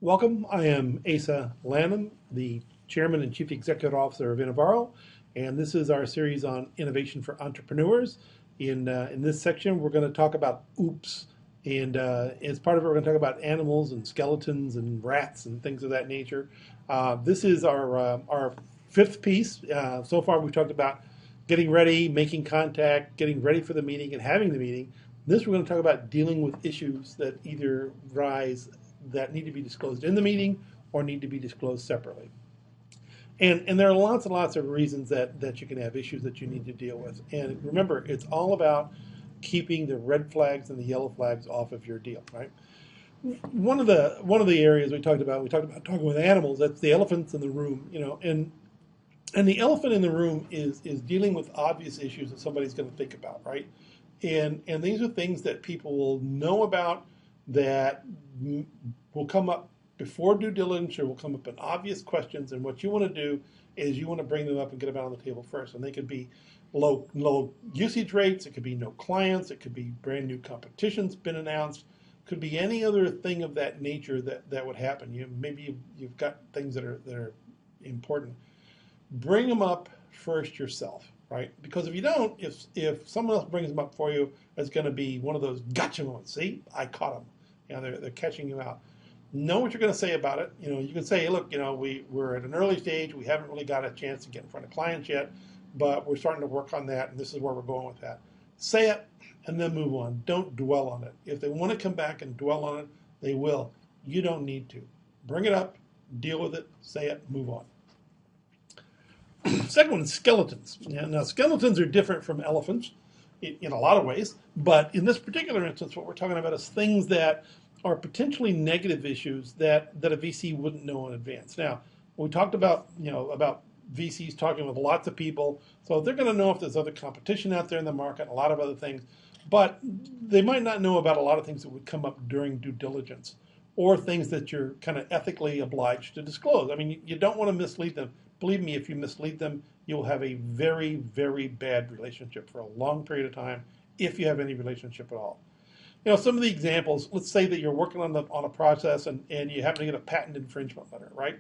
Welcome. I am Asa Lanham, the Chairman and Chief Executive Officer of Innovaro, and this is our series on innovation for entrepreneurs. In this section, we're going to talk about OOPS, and as part of it, we're going to talk about animals and skeletons and rats and things of that nature. This is our fifth piece. So far, we've talked about getting ready, making contact, getting ready for the meeting, and having the meeting. This, we're going to talk about dealing with issues that either rise that need to be disclosed in the meeting or need to be disclosed separately. And there are lots and lots of reasons that you can have issues that you need to deal with. And remember, it's all about keeping the red flags and the yellow flags off of your deal, right? One of the areas we talked about talking with animals. That's the elephants in the room, and the elephant in the room is dealing with obvious issues that somebody's going to think about, right? And these are things that people will know about, that will come up before due diligence, or will come up in obvious questions. And what you want to do is you want to bring them up and get them out on the table first. And they could be low usage rates, it could be no clients, it could be brand new competition's been announced, could be any other thing of that nature that would happen. Maybe you've got things that are important. Bring them up first yourself, right? Because if you don't, if someone else brings them up for you, it's going to be one of those gotcha moments. See, I caught them. They're catching you out. Know what you're going to say about it. You can say, look, we're at an early stage. We haven't really got a chance to get in front of clients yet, but we're starting to work on that, and this is where we're going with that. Say it, and then move on. Don't dwell on it. If they want to come back and dwell on it, they will. You don't need to. Bring it up, deal with it, say it, move on. Second one is skeletons. Now, skeletons are different from elephants in a lot of ways, but in this particular instance, what we're talking about is things that are potentially negative issues that a VC wouldn't know in advance. Now, we talked about about VCs talking with lots of people, so they're going to know if there's other competition out there in the market, and a lot of other things, but they might not know about a lot of things that would come up during due diligence, or things that you're kind of ethically obliged to disclose. I mean, you don't want to mislead them. Believe me, if you mislead them, you'll have a very, very bad relationship for a long period of time, if you have any relationship at all. Some of the examples, let's say that you're working on a process and you happen to get a patent infringement letter, right?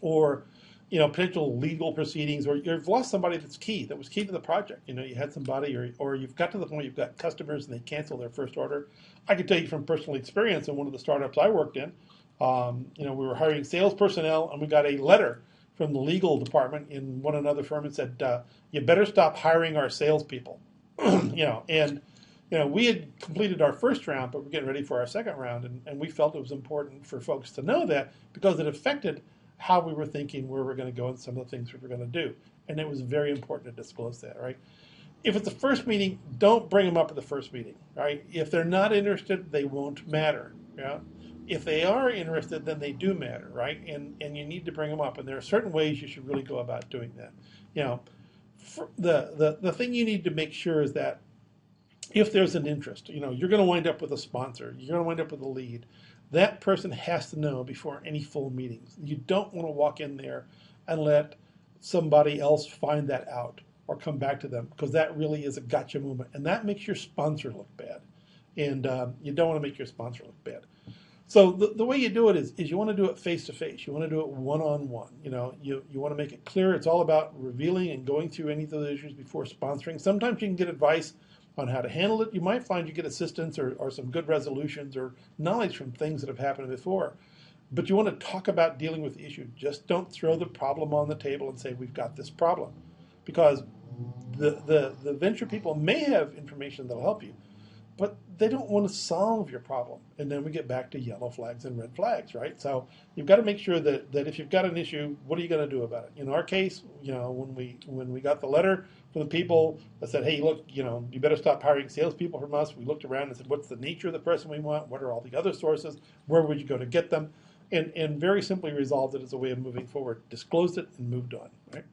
Or, potential legal proceedings, or you've lost somebody that was key to the project. You had somebody, or you've got to the point you've got customers and they cancel their first order. I can tell you from personal experience in one of the startups I worked in, we were hiring sales personnel, and we got a letter from the legal department in another firm and said, you better stop hiring our salespeople. We had completed our first round, but we're getting ready for our second round, and we felt it was important for folks to know that, because it affected how we were thinking, where we're going to go, and some of the things we were going to do. And it was very important to disclose that, right? If it's the first meeting, don't bring them up at the first meeting, right? If they're not interested, they won't matter. If they are interested, then they do matter, right? And you need to bring them up. And there are certain ways you should really go about doing that. The thing you need to make sure is that if there's an interest, you're going to wind up with a sponsor, you're going to wind up with a lead. That person has to know before any full meetings. You don't want to walk in there and let somebody else find that out or come back to them, because that really is a gotcha moment, and that makes your sponsor look bad. And you don't want to make your sponsor look bad. So the way you do it is you want to do it face-to-face. You want to do it one-on-one. You want to make it clear. It's all about revealing and going through any of those issues before sponsoring. Sometimes you can get advice on how to handle it. You might find you get assistance or some good resolutions or knowledge from things that have happened before. But you want to talk about dealing with the issue. Just don't throw the problem on the table and say, we've got this problem. Because the venture people may have information that'll help you, but they don't want to solve your problem. And then we get back to yellow flags and red flags, right? So you've got to make sure that if you've got an issue, what are you going to do about it? In our case, when we got the letter from the people that said, hey, look, you better stop hiring salespeople from us, we looked around and said, what's the nature of the person we want? What are all the other sources? Where would you go to get them? And very simply resolved it as a way of moving forward. Disclosed it and moved on, right?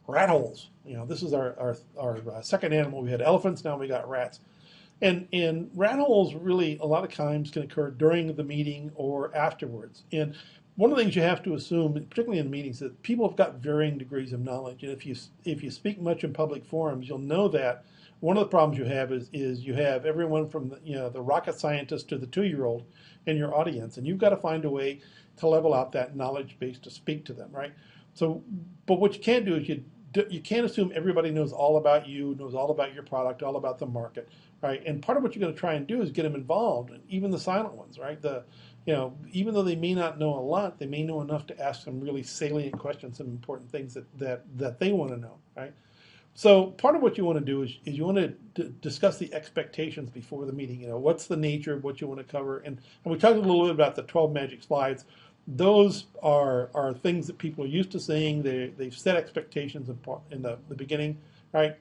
Rat holes. This is our second animal. We had elephants, now we got rats. And rat holes really a lot of times can occur during the meeting or afterwards. And one of the things you have to assume, particularly in meetings, is that people have got varying degrees of knowledge. And if you speak much in public forums, you'll know that one of the problems you have is you have everyone from the rocket scientist to the 2-year-old in your audience, and you've got to find a way to level out that knowledge base to speak to them, right? So, but what you can't do is you can't assume everybody knows all about you, knows all about your product, all about the market, right? And part of what you're going to try and do is get them involved, and even the silent ones, right? Even though they may not know a lot, they may know enough to ask some really salient questions, some important things that they want to know, right? So part of what you want to do is you want to discuss the expectations before the meeting. What's the nature of what you want to cover? And we talked a little bit about the 12 magic slides. Those are things that people are used to seeing. They've set expectations in the beginning, right?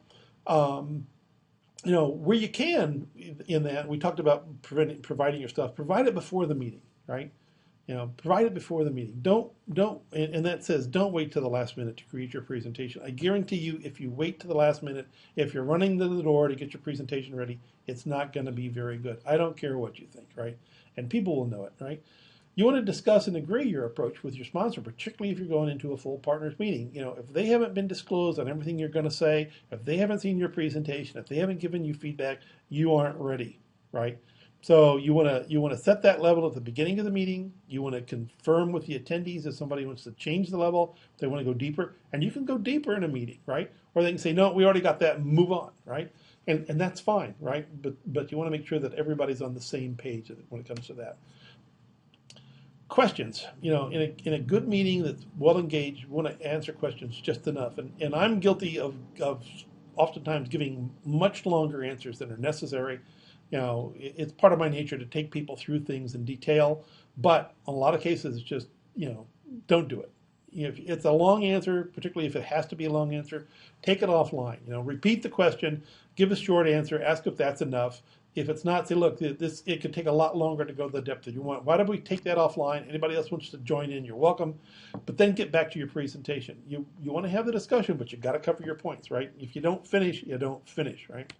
Where you can in that, we talked about providing your stuff. Provide it before the meeting, right? Provide it before the meeting. And that says don't wait till the last minute to create your presentation. I guarantee you, if you wait to the last minute, if you're running to the door to get your presentation ready, it's not going to be very good. I don't care what you think, right? And people will know it, right? You want to discuss and agree your approach with your sponsor, particularly if you're going into a full partners meeting. If they haven't been disclosed on everything you're going to say, if they haven't seen your presentation, if they haven't given you feedback, you aren't ready, right? So you want to set that level at the beginning of the meeting. You want to confirm with the attendees if somebody wants to change the level, if they want to go deeper, and you can go deeper in a meeting, right? Or they can say, no, we already got that, move on, right? And that's fine, right? But you want to make sure that everybody's on the same page when it comes to that. Questions, in a good meeting that's well engaged, you want to answer questions just enough. And I'm guilty of oftentimes giving much longer answers than are necessary. It's part of my nature to take people through things in detail, but in a lot of cases, it's just, don't do it. If it's a long answer, particularly if it has to be a long answer, take it offline. Repeat the question, give a short answer, ask if that's enough. If it's not, say, look, it could take a lot longer to go to the depth that you want. Why don't we take that offline? Anybody else wants to join in, you're welcome. But then get back to your presentation. You want to have the discussion, but you've got to cover your points, right? If you don't finish, you don't finish, right?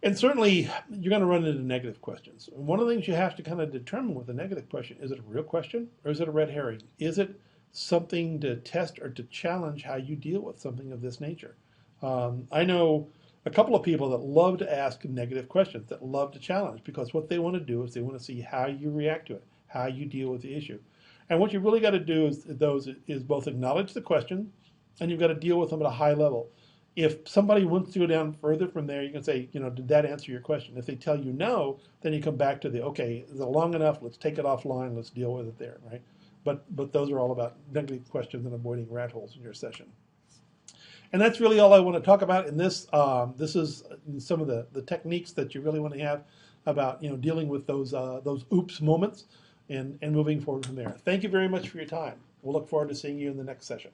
And certainly, you're going to run into negative questions. And one of the things you have to kind of determine with a negative question, is it a real question or is it a red herring? Is it something to test or to challenge how you deal with something of this nature? I know a couple of people that love to ask negative questions, that love to challenge, because what they want to do is they want to see how you react to it, how you deal with the issue. And what you really got to do is both acknowledge the question, and you've got to deal with them at a high level. If somebody wants to go down further from there, you can say, did that answer your question? If they tell you no, then you come back to okay, is it long enough? Let's take it offline. Let's deal with it there, right? But those are all about negative questions and avoiding rat holes in your session. And that's really all I want to talk about in this. This is some of the techniques that you really want to have about dealing with those oops moments and moving forward from there. Thank you very much for your time. We'll look forward to seeing you in the next session.